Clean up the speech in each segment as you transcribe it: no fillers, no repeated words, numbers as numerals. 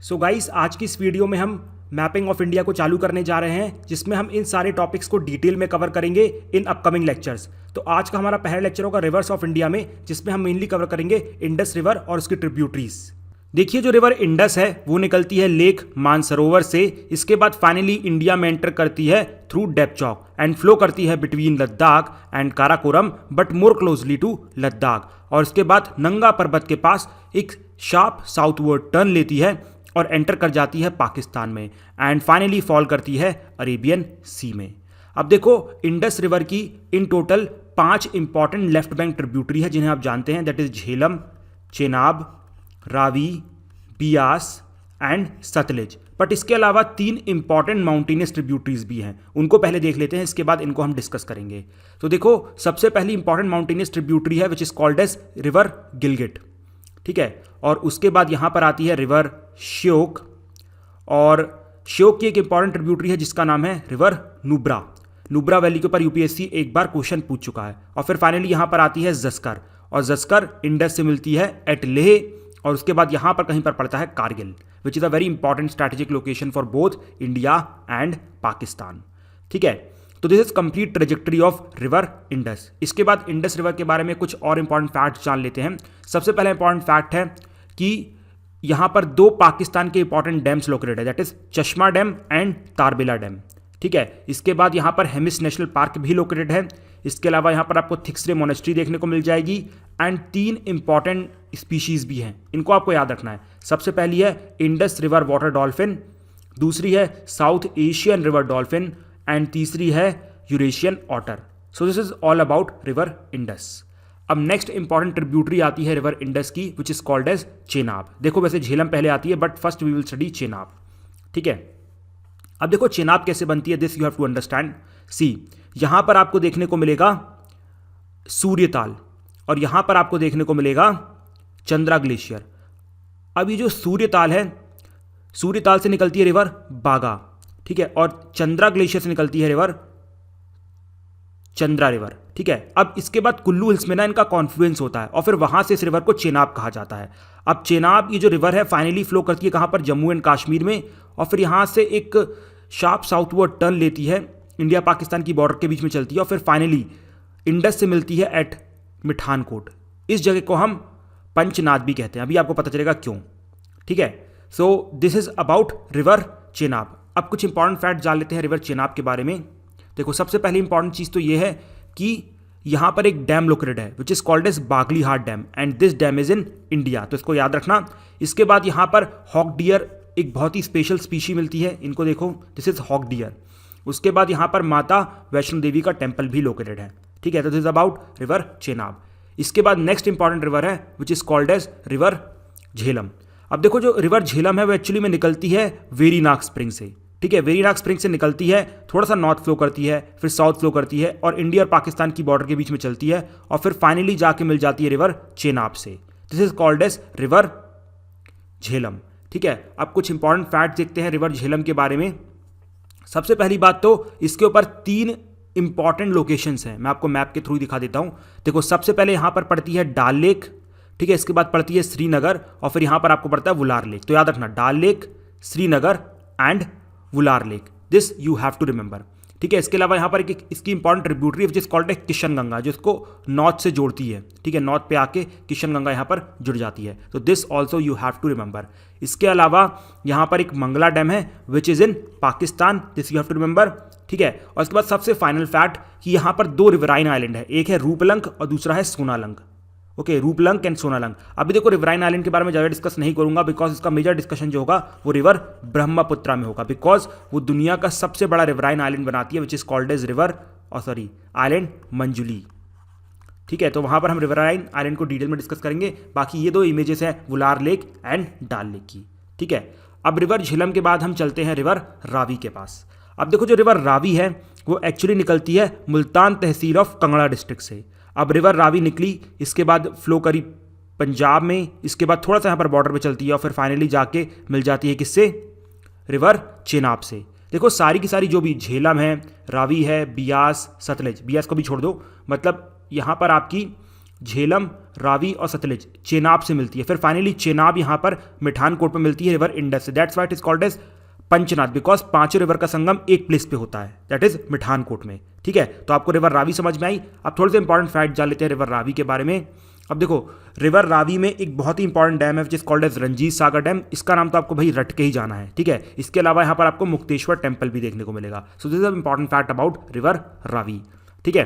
So guys, आज की इस वीडियो में हम मैपिंग ऑफ इंडिया को चालू करने जा रहे हैं, जिसमें हम इन सारे टॉपिक्स को डिटेल में कवर करेंगे इन अपकमिंग लेक्चर्स। तो आज का हमारा पहला लेक्चर होगा रिवर्स ऑफ इंडिया में, जिसमें हम मेनली कवर करेंगे इंडस रिवर और उसकी ट्रिब्यूटरीज। देखिए, जो रिवर इंडस है वो निकलती है लेक मानसरोवर से, इसके बाद फाइनली इंडिया में एंटर करती है थ्रू डेपचौक एंड फ्लो करती है between Ladakh and Karakoram but more closely to Ladakh, और इसके बाद नंगा पर्वत के पास एक शार्प साउथवर्ड टर्न लेती है और एंटर कर जाती है पाकिस्तान में एंड फाइनली फॉल करती है अरेबियन सी में। अब देखो, इंडस रिवर की in total 5 important left bank tributary है जिन्हें आप जानते हैं, that is Jhelum, Chenab, Ravi, Beas and Sutlej. But इसके अलावा 3 इंपॉर्टेंट माउंटेनियस ट्रिब्यूटरीज भी हैं, उनको पहले देख लेते हैं, इसके बाद इनको हम डिस्कस करेंगे। तो देखो, सबसे पहली इंपॉर्टेंट माउंटेनियस ट्रिब्यूटरी है which is called as river Gilgit, ठीक है। और उसके बाद यहां पर आती है रिवर श्योक, और श्योक की एक इंपॉर्टेंट ट्रिब्यूटरी है जिसका नाम है रिवर नुब्रा। नुब्रा वैली के ऊपर यूपीएससी एक बार क्वेश्चन पूछ चुका है। और फिर फाइनली यहां पर आती है जस्कर, और जस्कर इंडस से मिलती है एट लेह, और उसके बाद यहां पर कहीं पर पड़ता है Kargil, which is a very important strategic location for both India and Pakistan, ठीक है। तो this is complete trajectory of river Indus. इसके बाद इंडस रिवर के बारे में कुछ और इंपॉर्टेंट फैक्ट्स जान लेते हैं। सबसे पहले इंपॉर्टेंट फैक्ट है कि यहां पर 2 पाकिस्तान के इंपॉर्टेंट डैम्स लोकेटेड है, दैट इज चश्मा डैम एंड तारबिला डैम, ठीक है। इसके बाद यहां पर हेमिस नेशनल पार्क भी लोकेटेड है। इसके अलावा यहां पर आपको थिक्सरे मोनेस्ट्री देखने को मिल जाएगी एंड 3 इंपॉर्टेंट स्पीशीज भी हैं, इनको आपको याद रखना है। सबसे पहली है इंडस रिवर वाटर डॉल्फिन, दूसरी है South Asian river dolphin and तीसरी है Eurasian otter. So this is all about river Indus. अब नेक्स्ट इंपॉर्टेंट ट्रिब्यूटरी आती है रिवर इंडस की, which is called as Chenab. देखो, वैसे झेलम पहले आती है but first we will study Chenab, ठीक है। अब देखो चेनाब कैसे बनती है, this you have to understand. See, यहां पर आपको देखने को मिलेगा सूर्यताल और यहां पर आपको देखने को मिलेगा चंद्रा ग्लेशियर। अब ये जो सूर्यताल है, सूर्यताल से निकलती है रिवर बागा, ठीक है, और चंद्रा ग्लेशियर से निकलती है रिवर चंद्रा रिवर, ठीक है। अब इसके बाद कुल्लू हिल्स में ना इनका कॉन्फ्लुएंस होता है और फिर वहां से इस रिवर को चेनाब कहा जाता है। अब चेनाब ये जो रिवर है फाइनली फ्लो करती है कहां पर, जम्मू एंड कश्मीर में, और फिर यहां से एक शार्प साउथवर्ड टर्न लेती है, इंडिया पाकिस्तान की बॉर्डर के बीच में चलती है और फिर फाइनली इंडस से मिलती है एट मिठानकोट। इस जगह को हम पंचनाद भी कहते हैं, अभी आपको पता चलेगा क्यों, ठीक है। सो this is about river Chenab. अब कुछ इंपॉर्टेंट फैक्ट जान लेते हैं रिवर चेनाब के बारे में। देखो, सबसे पहली इंपॉर्टेंट चीज तो ये है कि यहां पर एक डैम लोकेटेड है which is called as Baglihar dam and this dam is in India, तो इसको याद रखना। इसके बाद यहां पर हॉक डियर एक बहुत ही स्पेशल स्पीशी मिलती है, इनको देखो, दिस इज हॉक डियर। उसके बाद यहां पर माता वैष्णो देवी का टेम्पल भी लोकेटेड है, ठीक है। तो this is about river Chenab. इसके बाद नेक्स्ट इंपॉर्टेंट रिवर है which is called as river Jhelum. अब देखो, जो रिवर झेलम है वो एक्चुअली में निकलती है वेरीनाग स्प्रिंग से, ठीक है। वेरीनाग स्प्रिंग से निकलती है, थोड़ा सा नॉर्थ फ्लो करती है, फिर साउथ फ्लो करती है और इंडिया और पाकिस्तान की बॉर्डर के बीच में चलती है और फिर फाइनली जाके मिल जाती है रिवर चेनाब से। This is called as river Jhelum, ठीक है। अब कुछ इंपॉर्टेंट फैक्ट देखते हैं रिवर झेलम के बारे में। सबसे पहली बात तो इसके ऊपर 3 इंपॉर्टेंट लोकेशंस हैं, मैं आपको मैप के थ्रू दिखा देता हूं। देखो, सबसे पहले यहां पर पड़ती है डाल लेक, ठीक है। इसके बाद पड़ती है श्रीनगर और फिर यहां पर आपको पड़ता है वुलार लेक। तो याद रखना, Dal lake, Srinagar and Wular lake, this you have to remember, ठीक है। इसके अलावा यहां पर एक इसकी important tributary which is called है किशन गंगा, जिसको नॉर्थ से जोड़ती है, ठीक है। नॉर्थ पे आके किशन गंगा यहां पर जुड़ जाती है, तो this also you have to remember. इसके अलावा यहां पर एक मंगला डैम है which is in Pakistan, this you have to remember, ठीक है। और इसके बाद सबसे फाइनल फैक्ट कि यहां पर 2 रिवराइन आइलैंड है, एक है रूपलंक और दूसरा है सोनालंक, ओके, रूपलंक एंड सोनालंक। अभी देखो, रिवराइन आइलैंड के बारे में ज़्यादा डिस्कस नहीं करूंगा बिकॉज इसका मेजर डिस्कशन जो होगा वो रिवर ब्रह्मपुत्रा में होगा, बिकॉज वो दुनिया का सबसे बड़ा रिवराइन आइलैंड बनाती है which is called as island Majuli, ठीक है। तो वहां पर हम रिवराइन आइलैंड को डिटेल में डिस्कस करेंगे। बाकी ये 2 इमेजेस हैं Wular lake and Dal lake की, ठीक है। अब रिवर झेलम के बाद हम चलते हैं रिवर रावी के पास। अब देखो, जो रिवर रावी है वो एक्चुअली निकलती है मुल्तान तहसील ऑफ कांगड़ा डिस्ट्रिक्ट से। अब रिवर रावी निकली, इसके बाद फ्लो करी पंजाब में, इसके बाद थोड़ा सा यहाँ पर बॉर्डर पे चलती है और फिर फाइनली जाके मिल जाती है किससे, रिवर चेनाब से। देखो, सारी की सारी जो भी झेलम है, रावी है, बियास, सतलेज, बियास को भी छोड़ दो, मतलब यहाँ पर आपकी झेलम, रावी और सतलज चेनाब से मिलती है। फिर फाइनली चेनाब यहाँ पर मिठानकोट में मिलती है रिवर इंडस से। That's why it is called as Panchnad, because पांचों रिवर का संगम एक प्लेस पे होता है, दैट इज मिठानकोट में। ठीक है, तो आपको रिवर रावी समझ में आई। अब थोड़े से इंपॉर्टेंट फैक्ट जान लेते हैं रिवर रावी के बारे में। अब देखो, रिवर रावी में एक बहुत ही इंपॉर्टेंट डैम है जिस called as Ranjit Sagar dam. इसका नाम तो आपको भाई रट के ही जाना है। ठीक है, इसके अलावा यहाँ पर आपको मुक्तेश्वर टेम्पल भी देखने को मिलेगा। सो this is a important fact about river Ravi. ठीक है,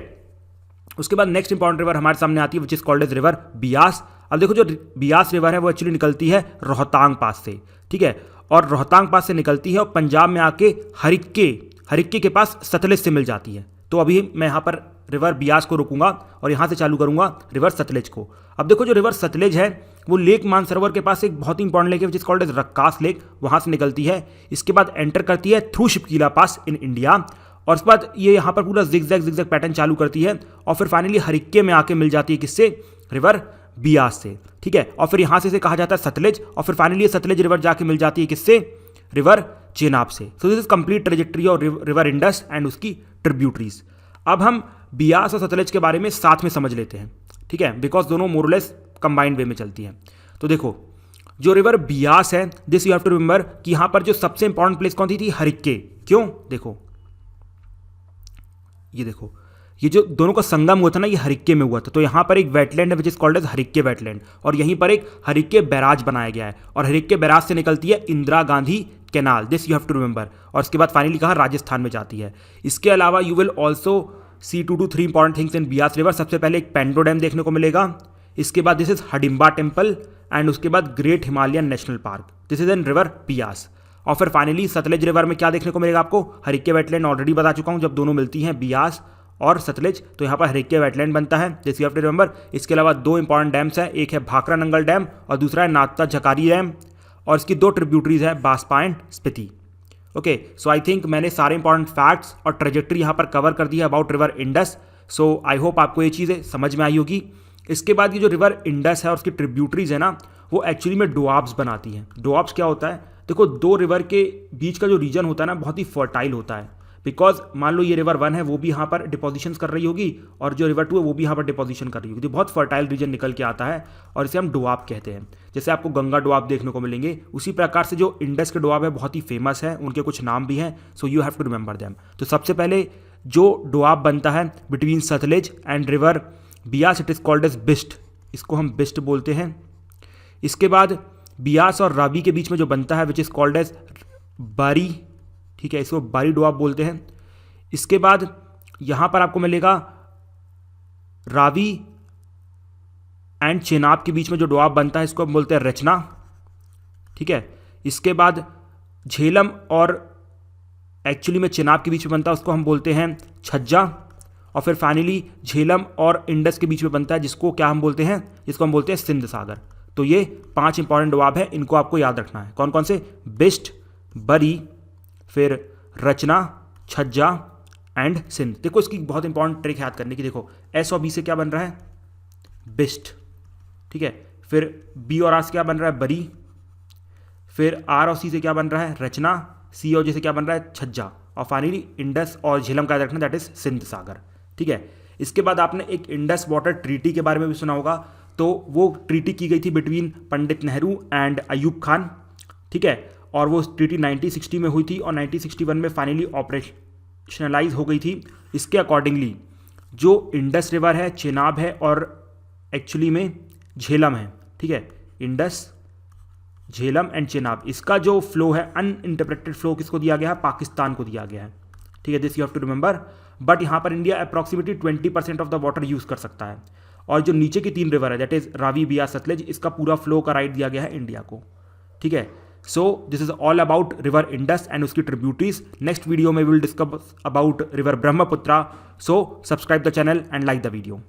उसके बाद नेक्स्ट इंपॉर्टेंट रिवर हमारे सामने आती है which is called as river Beas. अब देखो, जो बियास रिवर है वो एक्चुअली निकलती है रोहतांग पास से। ठीक है, और रोहतांग पास से निकलती है और पंजाब में आके हरिक्के के पास सतलज से मिल जाती है। तो अभी मैं यहाँ पर रिवर बियास को रोकूंगा और यहाँ से चालू करूंगा रिवर सतलज को। अब देखो, जो रिवर सतलज है वो लेक मानसरोवर के पास एक बहुत ही इंपॉर्टेंट लेक है which is called as Rakkas lake, वहाँ से निकलती है। इसके बाद एंटर करती है through Shipkila pass in India, और उसके बाद ये यहाँ पर पूरा जिगजैग पैटर्न चालू करती है और फिर फाइनली हरिक्के में आके मिल जाती है किससे? रिवर बियास से। ठीक है, और फिर यहाँ से कहा जाता है सतलज, और फिर फाइनली ये सतलज रिवर जाके मिल जाती है किससे? रिवर चेनाब से। सो this is complete trajectory of river Indus and उसकी ट्रिब्यूटरीज। अब हम बियास और सतलज के बारे में साथ में समझ लेते हैं। ठीक है, बिकॉज दोनों मोरलेस कंबाइंड वे में चलती हैं। तो देखो, जो रिवर बियास है, this you have to remember कि यहां पर जो सबसे इंपॉर्टेंट प्लेस कौन थी? हरिक्के। क्यों? देखो, ये जो दोनों का संगम हुआ था ना, ये हरिक्के में हुआ था। तो यहां पर एक वेटलैंड है which is called as Harike wetland, और यहीं पर एक हरिक्के बैराज बनाया गया है, और हरिक्के बैराज से निकलती है Indira Gandhi canal. This you have to remember. और इसके बाद फाइनली कहा राजस्थान में जाती है। इसके अलावा you will also see 2 to 3 important things in Beas river. सबसे पहले एक पेंडो डैम देखने को मिलेगा, इसके बाद this is Hadimba temple, and उसके बाद great Himalayan national park. This is in river Beas. और फिर फाइनली सतलज रिवर में क्या देखने को मिलेगा आपको? हरिक्के वेटलैंड ऑलरेडी बता चुका हूं, जब दोनों मिलती हैं बियास और सतलज तो यहाँ पर हरिक्के वेटलैंड बनता है, this you have to remember. इसके अलावा दो इंपॉर्टेंट डैम्स हैं, एक है भाखरा नंगल डैम और दूसरा है नाथता झकारी डैम, और इसकी दो ट्रिब्यूटरीज है Baspa and Spiti. Okay, so I think मैंने सारे इंपॉर्टेंट फैक्ट्स और ट्रेजेक्ट्री यहाँ पर कवर कर दी है about river Indus. So I hope आपको ये चीज़ें समझ में आई होगी। इसके बाद ये जो रिवर इंडस है और उसकी ट्रिब्यूटरीज है ना, वो एक्चुअली में डोआब्स बनाती हैं। डोआब्स क्या होता है? देखो, दो रिवर के बीच का जो रीजन होता है ना, बहुत ही फर्टाइल होता है, बिकॉज मान लो ये रिवर 1 है, वो भी यहाँ पर डिपोजिशन कर रही होगी, और जो रिवर 2 है वो भी यहाँ पर डिपोजिशन कर रही होगी। तो बहुत फर्टाइल रीजन निकल के आता है, और इसे हम डोआब कहते हैं। जैसे आपको गंगा डोआब देखने को मिलेंगे, उसी प्रकार से जो इंडस के डोआब है बहुत ही फेमस है, उनके कुछ नाम भी हैं, so you have to remember them. तो सबसे पहले जो डोआब बनता है between Sutlej and river Beas, it is called as Bist, इसको हम बिस्ट बोलते हैं। इसके बाद बियास और रावी के बीच में जो बनता है विच इज कॉल्ड एज बारी, ठीक है, इसको बारी डोआब बोलते हैं। इसके बाद यहां पर आपको मिलेगा रावी एंड चेनाब के बीच में जो डोआब बनता है, इसको हम बोलते हैं रचना। ठीक है, इसके बाद झेलम और एक्चुअली में चेनाब के बीच में बनता है, उसको हम बोलते हैं छज्जा। और फिर फाइनली झेलम और इंडस के बीच में बनता है, जिसको क्या हम बोलते हैं? जिसको हम बोलते हैं सिंध सागर। तो ये 5 इंपॉर्टेंट डोआब है, इनको आपको याद रखना है। कौन कौन से? बिस्ट, बरी, फिर रचना, छज्जा एंड सिंध। देखो, इसकी बहुत इंपॉर्टेंट ट्रिक याद करने की। देखो, एस और बी से क्या बन रहा है? बिस्ट। ठीक है, फिर बी और आर से क्या बन रहा है? बरी। फिर आर और सी से क्या बन रहा है? रचना। सी और जे से क्या बन रहा है? छज्जा। और फाइनली इंडस और झेलम का याद रखना, दैट इज सिंध सागर। ठीक है, इसके बाद आपने एक इंडस वाटर ट्रीटी के बारे में भी सुना होगा। तो वो ट्रीटी की गई थी बिटवीन पंडित नेहरू एंड अयूब खान। ठीक है, और वो ट्रीटी 1960 में हुई थी, और 1961 में फाइनली ऑपरेशनलाइज हो गई थी। इसके अकॉर्डिंगली जो इंडस रिवर है, चेनाब है और एक्चुअली में झेलम है, ठीक है, इंडस, झेलम एंड चेनाब, इसका जो फ्लो है अनइंटरप्रेटेड फ्लो किसको दिया गया है? पाकिस्तान को दिया गया है। ठीक है, this you have to remember. But यहाँ पर India approximately 20% of the water use कर सकता है। और जो नीचे की 3 रिवर है, दैट इज रावी, बियास, सतलज, इसका पूरा फ्लो का राइट दिया गया है इंडिया को। ठीक है, सो this is all about river Indus and उसकी ट्रिब्यूटरीज। नेक्स्ट वीडियो में will discuss about river Brahmaputra. So subscribe the channel and like the video.